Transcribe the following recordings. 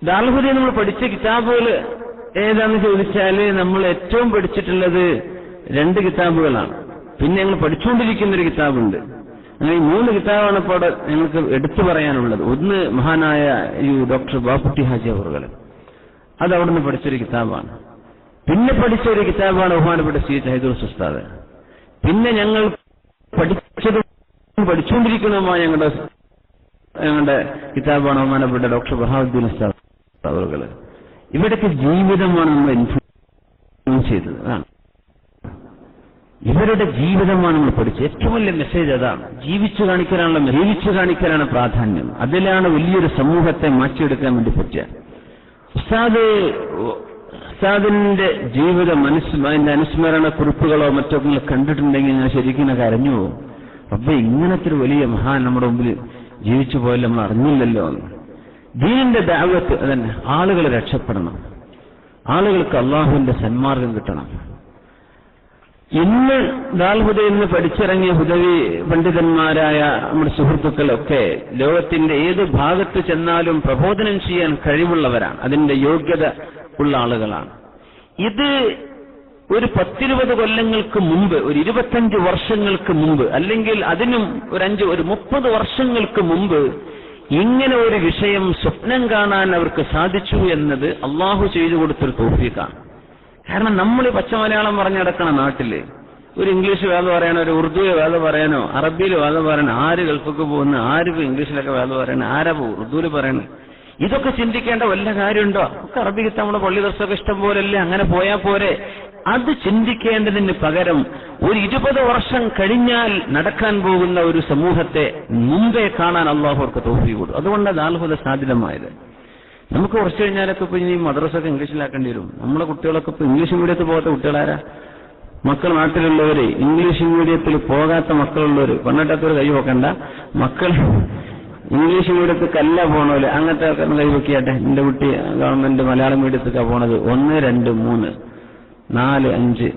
ദാറുൽ നമ്മൾ പഠിച്ച കിതാബുകൾ ഏതാണെന്ന് ചോദിച്ചാൽ നമ്മൾ ഏറ്റവും പഠിച്ചിട്ടുള്ളത് 2 കിതാബുകളാണ്. പിന്നെ ഞങ്ങൾ പഠിച്ചുകൊണ്ടിരിക്കുന്നൊരു കിതാബുണ്ട്. അങ്ങനെ ഈ 3 കിതാബാണ് ഇപ്പോൾ ഞങ്ങൾക്ക് എടുത്തു പറയാനുള്ളത്. ഒന്ന് മഹാനായ ഈ ഡോക്ടർ ബാപ്പുട്ടി ഹാജി അവറുകൾ, അത് അവിടെ നിന്ന് പഠിച്ചൊരു കിതാബാണ്. പിന്നെ പഠിച്ചൊരു കിതാബാണ് ബഹുമാനപ്പെട്ട സയ്യിദ് ഹൈദർ ഉസ്താദ്. പിന്നെ ഞങ്ങൾ പഠിച്ചതും പഠിച്ചുകൊണ്ടിരിക്കുന്നതുമായ ഞങ്ങളുടെ കിതാബാണ് ബഹുമാനപ്പെട്ട ഡോക്ടർ ബഹാവുദ്ദീൻ ഉസ്താദ് അവറുകൾ. ഇവിടത്തെ ജീവിതമാണ് നമ്മൾ ഇൻഫ്ലുവൻസ് ചെയ്തത്. അതാണ് ഇവരുടെ ജീവിതമാണ് നമ്മൾ പഠിച്ചത്. ഏറ്റവും വലിയ മെസ്സേജ് അതാണ്. ജീവിച്ചു കാണിക്കാനാണ് പ്രാധാന്യം. അതിലാണ് വലിയൊരു സമൂഹത്തെ മാറ്റിയെടുക്കാൻ വേണ്ടി പറ്റുക. ഉസ്താദിന്റെ ജീവിതം അതിന്റെ അനുസ്മരണ കുറിപ്പുകളോ മറ്റോ നിങ്ങൾ കണ്ടിട്ടുണ്ടെങ്കിൽ ഞാൻ ശരിക്കും കരഞ്ഞു പോകും. റബ്ബേ, ഇങ്ങനത്തെ ഒരു വലിയ മഹാൻ നമ്മുടെ മുമ്പിൽ ജീവിച്ചു പോയല്ലോ, നമ്മൾ അറിഞ്ഞില്ലല്ലോ എന്ന്. ദീനിന്റെ ദഅവത്ത് അതന്നെ, ആളുകൾ രക്ഷപ്പെടണം, ആളുകൾക്ക് അള്ളാഹുവിന്റെ സന്മാർഗം കിട്ടണം. ഇന്ന് ദാൽഹുദയിൽ നിന്ന് പഠിച്ചിറങ്ങിയ ഹുദവി പണ്ഡിതന്മാരായ നമ്മുടെ സുഹൃത്തുക്കളൊക്കെ ലോകത്തിന്റെ ഏത് ഭാഗത്ത് ചെന്നാലും പ്രബോധനം ചെയ്യാൻ കഴിവുള്ളവരാണ്, അതിന്റെ യോഗ്യത ഉള്ള ആളുകളാണ്. ഇത് ഒരു 10-20 കൊല്ലങ്ങൾക്ക് മുമ്പ്, ഒരു 25 വർഷങ്ങൾക്ക് മുമ്പ്, അല്ലെങ്കിൽ അതിനും ഒരു 30 വർഷങ്ങൾക്ക് മുമ്പ് ഇങ്ങനെ ഒരു വിഷയം സ്വപ്നം കാണാൻ അവർക്ക് സാധിച്ചു എന്നത് അള്ളാഹു ചെയ്തു കൊടുത്തൊരു തൗഫീഖാണ്. കാരണം നമ്മൾ പച്ച മലയാളം പറഞ്ഞു നടക്കണ നാട്ടില് ഒരു ഇംഗ്ലീഷ് വേദം പറയാനോ, ഒരു ഉറുദു വേദം പറയാനോ, അറബിയിൽ വേദം പറയാനോ, ആര് ഗൾഫൊക്കെ പോകുന്ന, ആര് ഇംഗ്ലീഷിലൊക്കെ വേദം പറയണേ, ആരാ ഉറുദുവിൽ പറയണേ, ഇതൊക്കെ ചിന്തിക്കേണ്ട വല്ല കാര്യമുണ്ടോ? ഒക്കെ അറബിക്ക് നമ്മുടെ പള്ളി ദർശക ഇഷ്ടം പോലല്ലേ, അങ്ങനെ പോയാൽ പോരെ. അത് ചിന്തിക്കേണ്ടതിന് പകരം ഒരു 20 വർഷം കഴിഞ്ഞാൽ നടക്കാൻ പോകുന്ന ഒരു സമൂഹത്തെ മുമ്പേ കാണാൻ അള്ളാഹു അവർക്ക് തൗഫീഖ് കൊടുത്തു. അതുകൊണ്ടാണ് ദാൽഹുദ സാധ്യതമായത്. നമുക്ക് കുറച്ച് കഴിഞ്ഞാലൊക്കെ ഇപ്പൊ ഇനി മദ്രസൊക്കെ ഇംഗ്ലീഷിലാക്കേണ്ടി വരും. നമ്മുടെ കുട്ടികളൊക്കെ ഇപ്പൊ ഇംഗ്ലീഷ് മീഡിയത്തിൽ പോകാത്ത കുട്ടികളാരാ? മക്കൾ നാട്ടിലുള്ളവര്, ഇംഗ്ലീഷ് മീഡിയത്തിൽ പോകാത്ത മക്കളുള്ളവര്, പെണ്ണിട്ടൊക്കെ കൈ വെക്കണ്ട, മക്കൾ ഇംഗ്ലീഷ് മീഡിയത്തിൽ കല്ല പോണോല് അങ്ങനത്തെ കൈ വെക്കിയാട്ടെ. എന്റെ കുട്ടി ഗവൺമെന്റ് മലയാളം മീഡിയത്തിലേക്കാണ് പോണത്. 1, 2, 3, 4, 5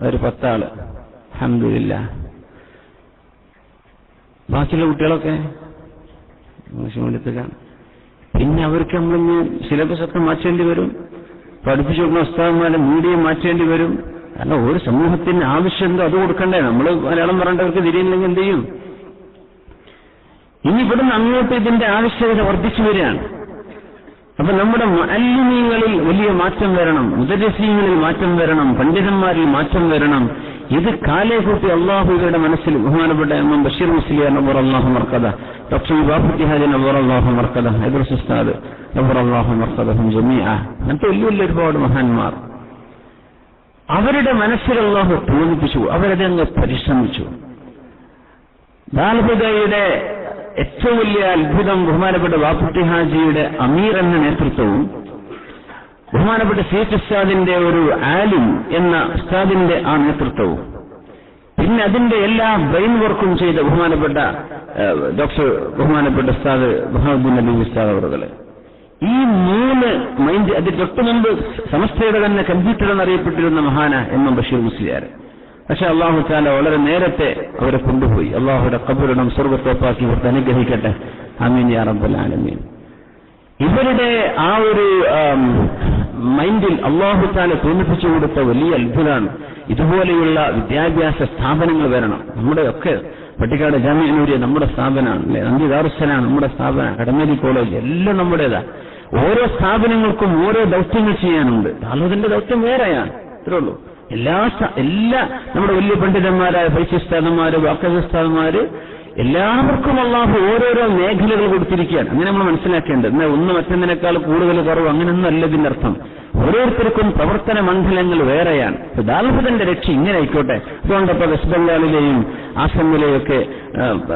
ഒരു 10 ആള്. അൽഹംദുലില്ലാഹ്. ബാക്കിയുള്ള കുട്ടികളൊക്കെ ഇംഗ്ലീഷ് മീഡിയത്തിലേക്കാണ്. പിന്നെ അവർക്ക് നമ്മളിന്ന് സിലബസ് ഒക്കെ മാറ്റേണ്ടി വരും. പഠിപ്പിച്ചു കൊടുക്കുന്ന ഉസ്താദന്മാരെ മീഡിയം മാറ്റേണ്ടി വരും. കാരണം ഒരു സമൂഹത്തിന് ആവശ്യമുണ്ടോ അത് കൊടുക്കണ്ടേ? നമ്മൾ മലയാളം പറയേണ്ടവർക്ക് തിരിയില്ലെങ്കിൽ എന്ത് ചെയ്യും? ഇനി ഇവിടുന്ന് അങ്ങോട്ട് ഇതിന്റെ ആവശ്യകത വർദ്ധിച്ചു വരികയാണ്. അപ്പൊ നമ്മുടെ മുഅല്ലിമീങ്ങളിൽ വലിയ മാറ്റം വരണം, മുദരിസീങ്ങളിൽ മാറ്റം വരണം, പണ്ഡിതന്മാരിൽ മാറ്റം വരണം. ഇത് കാലേ കൂട്ടി അള്ളാഹു ഇവരുടെ മനസ്സിൽ ബഹുമാനപ്പെട്ട ഇമാം ബഷീർ മുസ്ലിയാർ നവറല്ലാഹു മർക്കദ, ഡോക്ടർ ബാപ്പുട്ടി ഹാജി നവറല്ലാഹു മർക്കദ, ഹൈദർസ് ഉസ്താദ് നവറല്ലാഹു മർക്കദഹും ജമീഅ, അങ്ങനത്തെ വലിയ ഒരുപാട് മഹാന്മാർ അവരുടെ മനസ്സിൽ അള്ളാഹു തോന്നിപ്പിച്ചു. അവരത് അങ്ങ് പരിശ്രമിച്ചു. ദാൽഹുദയുടെ ഏറ്റവും വലിയ അത്ഭുതം ബഹുമാനപ്പെട്ട ബാപ്പുട്ടി ഹാജിയുടെ അമീർ എന്ന നേതൃത്വവും ബഹുമാനപ്പെട്ട സയ്യിദ് ഉസ്താദിന്റെ ഒരു ആലിം എന്ന ഉസ്താദിന്റെ ആ നേതൃത്വവും, പിന്നെ അതിന്റെ എല്ലാ ബ്രെയിൻ വർക്കും ചെയ്ത ബഹുമാനപ്പെട്ട ബഹുമാനപ്പെട്ട ഉസ്താദ് ബഹാവുദ്ദീൻ നബി ഉസ്താദ് അവറുകള്, ഈ 3 മൈൻഡ്, അതിന് തൊട്ടു മുമ്പ് സമസ്തയുടെ തന്നെ കമ്പ്യൂട്ടർ എന്നറിയപ്പെട്ടിരുന്ന മഹാന എം ബഷീർ മുസ്ലിയാർ. പക്ഷെ അള്ളാഹു താല വളരെ നേരത്തെ അവരെ കൊണ്ടുപോയി. അള്ളാഹുയുടെ ഖബറിടം സ്വർഗ്ഗത്തോപ്പാക്കി ഇവർക്ക് അനുഗ്രഹിക്കട്ടെ. ആമീൻ യാ റബ്ബൽ ആലമീൻ. ഇവരുടെ ആ ഒരു മൈൻഡിൽ അള്ളാഹു താല തോന്നിപ്പിച്ചു കൊടുത്ത വലിയ അത്ഭുതമാണ്. ഇതുപോലെയുള്ള വിദ്യാഭ്യാസ സ്ഥാപനങ്ങൾ വരണം. നമ്മുടെ ഒക്കെ പട്ടിക്കാട് ജാമിഅ നൂരിയ നമ്മുടെ സ്ഥാപനമാണ്, അല്ലെ? നന്ദി ദാറുസ്സലാം നമ്മുടെ സ്ഥാപനം, കടമേരി കോളേജ് എല്ലാം നമ്മുടേതാ. ഓരോ സ്ഥാപനങ്ങൾക്കും ഓരോ ദൗത്യങ്ങൾ ചെയ്യാനുണ്ട്. ദാൽഹുദിന്റെ ദൗത്യം വേറെയാണ്, ഇത്രേ ഉള്ളൂ. എല്ലാ നമ്മുടെ വലിയ പണ്ഡിതന്മാരായ ഫൈസി ഉസ്താദന്മാര്, വാക്കസ് ഉസ്താദന്മാര്, എല്ലാവർക്കും അള്ളാഹു ഓരോരോ മേഖലകൾ കൊടുത്തിരിക്കുകയാണ്. അങ്ങനെ നമ്മൾ മനസ്സിലാക്കേണ്ടത്. എന്നാൽ ഒന്ന് മറ്റൊന്നിനേക്കാൾ കൂടുതൽ കുറവ് അങ്ങനെയൊന്നും അല്ല ഇതിന്റെ അർത്ഥം. ഓരോരുത്തർക്കും പ്രവർത്തന മണ്ഡലങ്ങൾ വേറെയാണ്. ദാൽഹുദിന്റെ രക്ഷ ഇങ്ങനെ ആയിക്കോട്ടെ. അതുകൊണ്ടപ്പോ വെസ്റ്റ് ബംഗാളിലെയും ആസാമിലെയും ഒക്കെ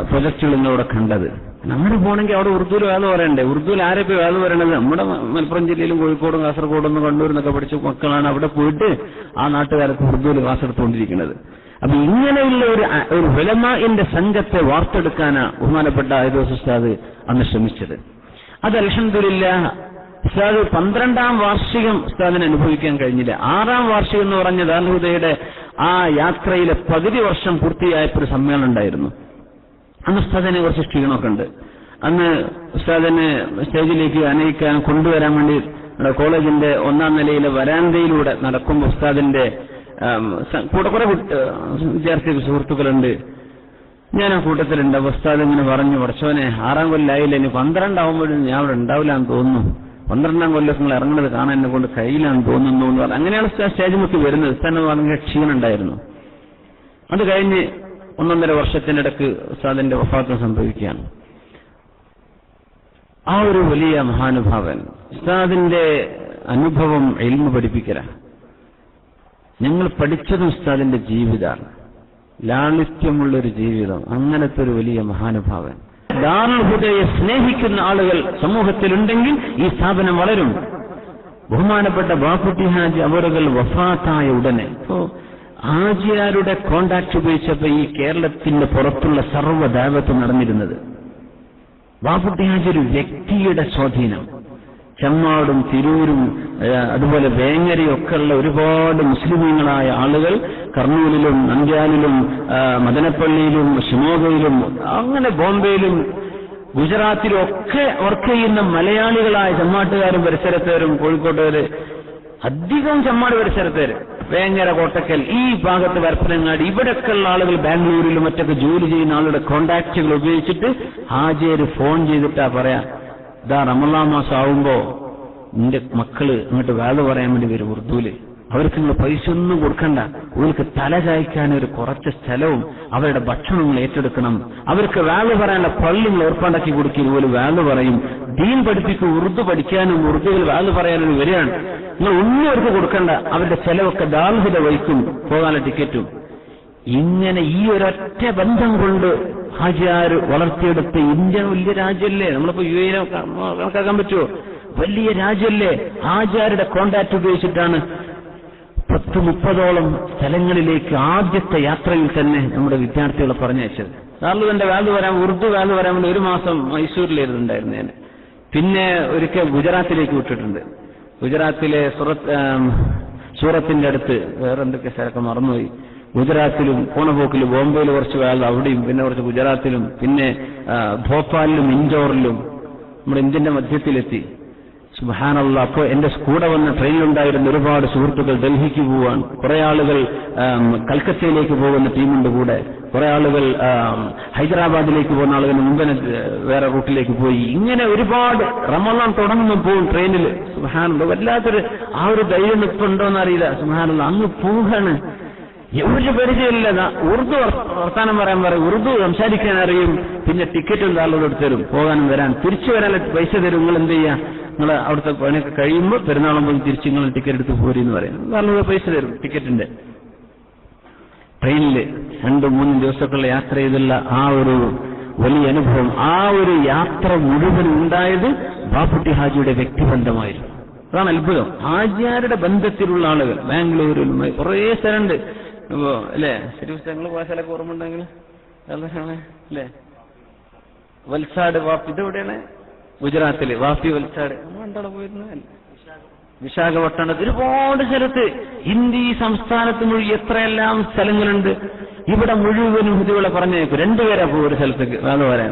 പ്രൊജക്ടുകൾ ഇന്നവിടെ കണ്ടത്. നമ്മൾ പോകണമെങ്കിൽ അവിടെ ഉറുദുവിൽ വേദം പറയണ്ടേ? ഉറുദുവിൽ ആരൊക്കെ വേദം പറയണത്? നമ്മുടെ മലപ്പുറം ജില്ലയിലും കോഴിക്കോടും കാസർഗോഡും കണ്ണൂരിന്നൊക്കെ പഠിച്ച മക്കളാണ് അവിടെ പോയിട്ട് ആ നാട്ടുകാർക്ക് ഉറുദുവിൽ ക്ലാസ് എടുത്തുകൊണ്ടിരിക്കുന്നത്. അപ്പൊ ഇങ്ങനെയുള്ള ഒരു ഉലമാഇന്റെ സംഘത്തെ വാർത്തെടുക്കാനാണ് ബഹുമാനപ്പെട്ട ഹൈദർസ് ഉസ്താദ് അന്ന് ശ്രമിച്ചത്. അത് അൽഹംദുലില്ലാഹ് ഉസ്താദ് 12ാം വാർഷികം ഉസ്താദിന് അനുഭവിക്കാൻ കഴിഞ്ഞില്ല. 6ാം വാർഷികം എന്ന് പറഞ്ഞ ദാൽഹുദയുടെ ആ യാത്രയിലെ പകുതി വർഷം പൂർത്തിയായപ്പോൾ ഒരു സമ്മേളനം ഉണ്ടായിരുന്നു. അന്ന് ഉസ്താദിനെ കുറച്ച് ക്ഷീണമൊക്കെ ഉണ്ട്. അന്ന് ഉസ്താദിനെ സ്റ്റേജിലേക്ക് അനയിക്കാൻ കൊണ്ടുവരാൻ വേണ്ടി നമ്മുടെ കോളേജിന്റെ 1ാം നിലയിലെ വരാന്തയിലൂടെ നടക്കുമ്പോൾ ഉസ്താദിന്റെ കൂടെ കുറെ വിദ്യാർത്ഥി സുഹൃത്തുക്കളുണ്ട്. ഞാൻ ആ കൂട്ടത്തിലുണ്ട്. ഉസ്താദ് ഇങ്ങനെ പറഞ്ഞു, പഠിച്ചവനെ 6ാം കൊല്ലായില്ല, ഇനി 12 ആവുമ്പോഴും ഞാൻ അവിടെ ഉണ്ടാവില്ലാന്ന് തോന്നുന്നു, 12ാം കൊല്ലം നിങ്ങൾ ഇറങ്ങുന്നത് കാണാൻ എന്നെ കൊണ്ട് കഴിയില്ലാന്ന് തോന്നുന്നു എന്ന് പറഞ്ഞു. അങ്ങനെയാണ് സ്റ്റേജ് മുക്കി വരുന്നത്. ഉസ്താദിന് വളരെ ക്ഷീണം ഉണ്ടായിരുന്നു. അത് കഴിഞ്ഞ് 1.5 വർഷത്തിനിടക്ക് ഉസ്താദിന്റെ വഫാത്ത് സംഭവിക്കുകയാണ്. ആ ഒരു വലിയ മഹാനുഭാവൻ ഉസ്താദിന്റെ അനുഭവം ഇൽമു പഠിപ്പിക്കലാണ്. ഞങ്ങൾ പഠിച്ചതും ഉസ്താദിന്റെ ജീവിതമാണ്, ലാളിത്യമുള്ളൊരു ജീവിതം. അങ്ങനത്തെ ഒരു വലിയ മഹാനുഭാവൻ. ദാറുൽ ഹുദയെ സ്നേഹിക്കുന്ന ആളുകൾ സമൂഹത്തിലുണ്ടെങ്കിൽ ഈ സ്ഥാപനം വളരും. ബഹുമാനപ്പെട്ട ബാപ്പുട്ടി ഹാജി അവറുകൾ വഫാത്തായ ഉടനെ ഹാജിയാരുടെ കോണ്ടാക്ട് ഉപയോഗിച്ചപ്പോ ഈ കേരളത്തിന്റെ പുറത്തുള്ള സർവ്വ ദഅവത്തും നടന്നിരുന്നത്. ബാപ്പുട്ടി ഹാജി ഒരു വ്യക്തിയുടെ സ്വാധീനം. ചെമ്മാടും തിരൂരും അതുപോലെ വേങ്ങരയും ഒക്കെയുള്ള ഒരുപാട് മുസ്ലിമീങ്ങളായ ആളുകൾ കർണൂലിലും നന്ദ്യാലിലും മദനപ്പള്ളിയിലും ഷിമോഗയിലും അങ്ങനെ ബോംബെയിലും ഗുജറാത്തിലും ഒക്കെ വർക്ക് ചെയ്യുന്ന മലയാളികളായ ചെമ്മാട്ടുകാരും പരിസരത്തുകാരും കോഴിക്കോട്ടുകാര് അധികം ചെമ്മാട് പരിസരത്തുകാര് വേങ്ങര കോട്ടക്കൽ ഈ ഭാഗത്ത് വരപ്പനങ്ങാടി ഇവിടെയൊക്കെയുള്ള ആളുകൾ ബാംഗ്ലൂരിലും മറ്റൊക്കെ ജോലി ചെയ്യുന്ന ആളുടെ കോണ്ടാക്റ്റുകൾ ഉപയോഗിച്ചിട്ട് ഹാജിയര് ഫോൺ ചെയ്തിട്ടാ പറയാ, ഇതാ റമളാൻ മാസം ആവുമ്പോ നിന്റെ മക്കള് അങ്ങോട്ട് വാല് പറയാൻ വേണ്ടി വരും ഉറുദൂല്. അവർക്ക് നിങ്ങൾ പൈസ ഒന്നും കൊടുക്കണ്ട, അവർക്ക് തല ചായ്ക്കാൻ ഒരു കുറച്ച് സ്ഥലവും അവരുടെ ഭക്ഷണം നിങ്ങൾ ഏറ്റെടുക്കണം. അവർക്ക് വാല് പറയാനുള്ള പള്ളി നിങ്ങൾ ഏർപ്പാടാക്കി കൊടുക്കുക, ഇതുപോലെ വാല് പറയും. ദീൻ പഠിപ്പിക്കും, ഉറുദു പഠിക്കാനും ഉറുദുവിൽ വാല് പറയാനും വരികയാണ്. നിങ്ങൾ ഒന്നും അവർക്ക് കൊടുക്കണ്ട, അവരുടെ ചെലവൊക്കെ ദാൽഹുദ വഹിക്കും, പോകാനുള്ള ടിക്കറ്റും. ഇങ്ങനെ ഈ ഒരൊറ്റ ബന്ധം കൊണ്ട് ഹാജിയാർ വളർത്തിയെടുത്ത് ഇന്ത്യ വലിയ രാജ്യമല്ലേ, നമ്മളിപ്പോ യു എ കണക്കാക്കാൻ പറ്റുമോ? വലിയ രാജ്യമല്ലേ. ഹാജിയാരുടെ കോണ്ടാക്ട് ഉപയോഗിച്ചിട്ടാണ് 10-30ഓളം സ്ഥലങ്ങളിലേക്ക് ആദ്യത്തെ യാത്രയിൽ തന്നെ നമ്മുടെ വിദ്യാർത്ഥികളെ പറഞ്ഞയച്ചത്. ദാറുൽഹുദന്റെ വാല് വരാൻ ഉറുദു വാല് വരാൻ വേണ്ടി 1 മാസം മൈസൂരിലായിരുന്നുണ്ടായിരുന്നു ഞാൻ. പിന്നെ ഒരിക്കൽ ഗുജറാത്തിലേക്ക് വിട്ടിട്ടുണ്ട്. ഗുജറാത്തിലെ സൂറത്തിന്റെ അടുത്ത് വേറെ എന്തൊക്കെ സ്ഥലമൊക്കെ മറന്നുപോയി. ഗുജറാത്തിലും പോണപോക്കിലും ബോംബെയിൽ കുറച്ച് വാല് അവിടെയും പിന്നെ കുറച്ച് ഗുജറാത്തിലും പിന്നെ ഭോപ്പാലിലും ഇൻഡോറിലും നമ്മുടെ ഇന്ത്യന്റെ മധ്യത്തിലെത്തി. സുബ്ഹാനല്ലാഹ്. അപ്പോൾ എന്റെ കൂടെ വന്ന ട്രെയിനിലുണ്ടായിരുന്ന ഒരുപാട് സുഹൃത്തുക്കൾ ഡൽഹിക്ക് പോവാൻ, കുറെ ആളുകൾ കൽക്കത്തയിലേക്ക് പോകുന്ന ടീമുണ്ട് കൂടെ, കുറെ ആളുകൾ ഹൈദരാബാദിലേക്ക് പോകുന്ന ആളുകൾ മുമ്പേ വേറെ റൂട്ടിലേക്ക് പോയി. ഇങ്ങനെ ഒരുപാട് റമളാൻ തുടങ്ങുമ്പോൾ പോകും ട്രെയിനിൽ. സുബ്ഹാനല്ലാഹ്. വല്ലാത്തൊരു ആ ഒരു ധൈര്യം ഇപ്പൊ ഉണ്ടോന്ന് അറിയില്ല. സുബ്ഹാനല്ലാഹ്. അങ്ങ് പോവാണ്, ഒരു പരിചയമില്ല. ഉറുദു വർത്താനം പറയാൻ പറയും, ഉറുദു സംസാരിക്കാൻ അറിയും. പിന്നെ ടിക്കറ്റും താളുകൾ എടുത്ത് തരും, പോകാനും വരാൻ. തിരിച്ചു വരാൻ പൈസ തരും. നിങ്ങൾ എന്ത് ചെയ്യാ, നിങ്ങൾ അവിടുത്തെ പണിയൊക്കെ കഴിയുമ്പോൾ പെരുന്നാളുമ്പോൾ തിരിച്ച് നിങ്ങൾ ടിക്കറ്റ് എടുത്ത് പോരെന്ന് പറയും. താളുകൾ പൈസ തരും ടിക്കറ്റിന്റെ. ട്രെയിനില് 2-3 ദിവസമൊക്കെയുള്ള യാത്ര ചെയ്തുള്ള ആ ഒരു വലിയ അനുഭവം, ആ ഒരു യാത്ര മുഴുവൻ ഉണ്ടായത് ബാപ്പുട്ടി ഹാജിയുടെ വ്യക്തിബന്ധമായിരുന്നു. അതാണ് അത്ഭുതം. ഹാജിയാരുടെ ബന്ധത്തിലുള്ള ആളുകൾ ബാംഗ്ലൂരിലും കുറേ സ്ഥലമുണ്ട് അല്ലേ. ശരി, പുസ്തകങ്ങൾ പോയ സ്ഥലമൊക്കെ ഓർമ്മ ഉണ്ടെങ്കിൽ അല്ലേ. വൽസാഡ് വാപ്പി, ഇതെവിടെയാണ്? ഗുജറാത്തില് വാപ്പി വൽസാഡ്. എന്താണ് പോയിരുന്നത്? വിശാഖപട്ടണത്ത്, ഒരുപാട് സ്ഥലത്ത്. ഇന്ത്യ സംസ്ഥാനത്ത് മുഴുവൻ എത്രയെല്ലാം സ്ഥലങ്ങളുണ്ട്. ഇവിടെ മുഴുവനും ഹിന്ദുക്കളെ പറഞ്ഞേക്കും. 2 പേരാ പോകും ഒരു സ്ഥലത്തേക്ക് വേണം വരാൻ.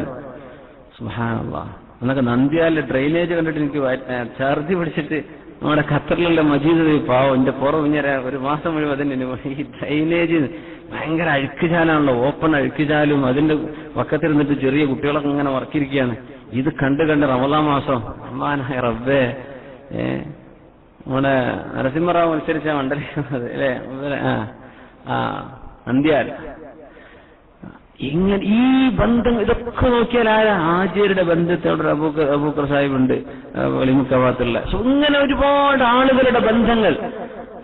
സുബ്ഹാനല്ലാഹ്. എന്നൊക്കെ നന്ദ്യാലിലെ ഡ്രെയിനേജ് കണ്ടിട്ട് എനിക്ക് ഛർദി പിടിച്ചിട്ട് നമ്മുടെ ഖത്തറിലുള്ള മജീദ് പാവം എന്റെ പുറം ഇങ്ങനെ 1 മാസം മുഴുവൻ അതിന് ഈ ഡ്രെയിനേജ് ഭയങ്കര അഴുക്കുചാലാണല്ലോ, ഓപ്പൺ അഴുക്കുചാലും. അതിന്റെ പക്കത്തിരുന്നിട്ട് ചെറിയ കുട്ടികളൊക്കെ ഇങ്ങനെ വർക്കിരിക്കുകയാണ്. ഇത് കണ്ട് റമളാൻ മാസം അമ്മാനായ റബ്ബേ, നമ്മുടെ നരസിംഹറാവ് മത്സരിച്ച മണ്ഡലിക്കുന്നത് അല്ലേ, നന്ദ്യാൽ. ഇങ്ങനെ ഈ ബന്ധം ഇതൊക്കെ നോക്കിയാൽ ഹാജിയരുടെ ബന്ധത്തോട് അബൂക്കർ സാഹിബുണ്ട് വലിമുക്കവാത്തുള്ള. ഇങ്ങനെ ഒരുപാട് ആളുകളുടെ ബന്ധങ്ങൾ.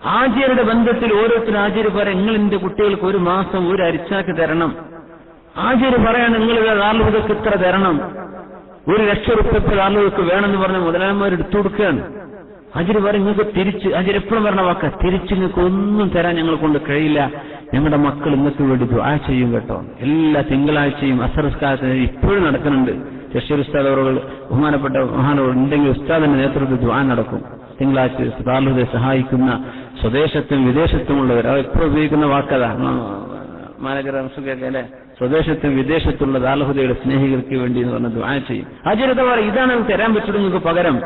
ഹാജിയരുടെ ബന്ധത്തിൽ ഓരോരുത്തരും ഹാജിയർ പറയാം, നിങ്ങൾ എന്റെ കുട്ടികൾക്ക് 1 മാസം 1 അരിച്ചാക്ക് തരണം. ഹാജിയർ പറയാണ്, നിങ്ങൾ ദാറുൽഹുദക്ക് ഇത്ര തരണം, 1 ലക്ഷം റുപ്യ ദാറുൽഹുദക്ക് വേണമെന്ന് പറഞ്ഞ് മുതലാളിമാർ എടുത്തു കൊടുക്കുകയാണ്. ഹാജിർ പറയും, നിങ്ങൾക്ക് തിരിച്ച്, ഹാജിർ എപ്പോഴും പറഞ്ഞ വാക്ക, തിരിച്ച് നിങ്ങൾക്ക് ഒന്നും തരാൻ ഞങ്ങളെ കൊണ്ട് കഴിയില്ല, ഞങ്ങളുടെ മക്കൾ ഇന്നത്തെ വേണ്ടി ദുആ ചെയ്യും കേട്ടോ. എല്ലാ തിങ്കളാഴ്ചയും അസർ നിസ്കാരത്തിന് ഇപ്പോഴും നടക്കുന്നുണ്ട്. ബഷീർ ഉസ്താദ് അവറുകൾ ബഹുമാനപ്പെട്ട മഹാനവർ ഉണ്ടെങ്കിൽ ഉസ്താദിന്റെ നേതൃത്വത്തിൽ ദുആ നടക്കും. തിങ്കളാഴ്ച ദാറുൽഹുദയെ സഹായിക്കുന്ന സ്വദേശത്തും വിദേശത്തുമുള്ളവർ, അവർ എപ്പോഴും ഉപയോഗിക്കുന്ന വാക്കതാ മാനേജർ അംസുഖൊക്കെ അല്ലെ, സ്വദേശത്തും വിദേശത്തുള്ള ദാർഹുദയുടെ സ്നേഹികൾക്ക് വേണ്ടി എന്ന് പറഞ്ഞ് ദുആ ചെയ്യും. ഹാജിറ ഇതാണ് തരാൻ പറ്റുന്നത് നിങ്ങൾക്ക് പകരം.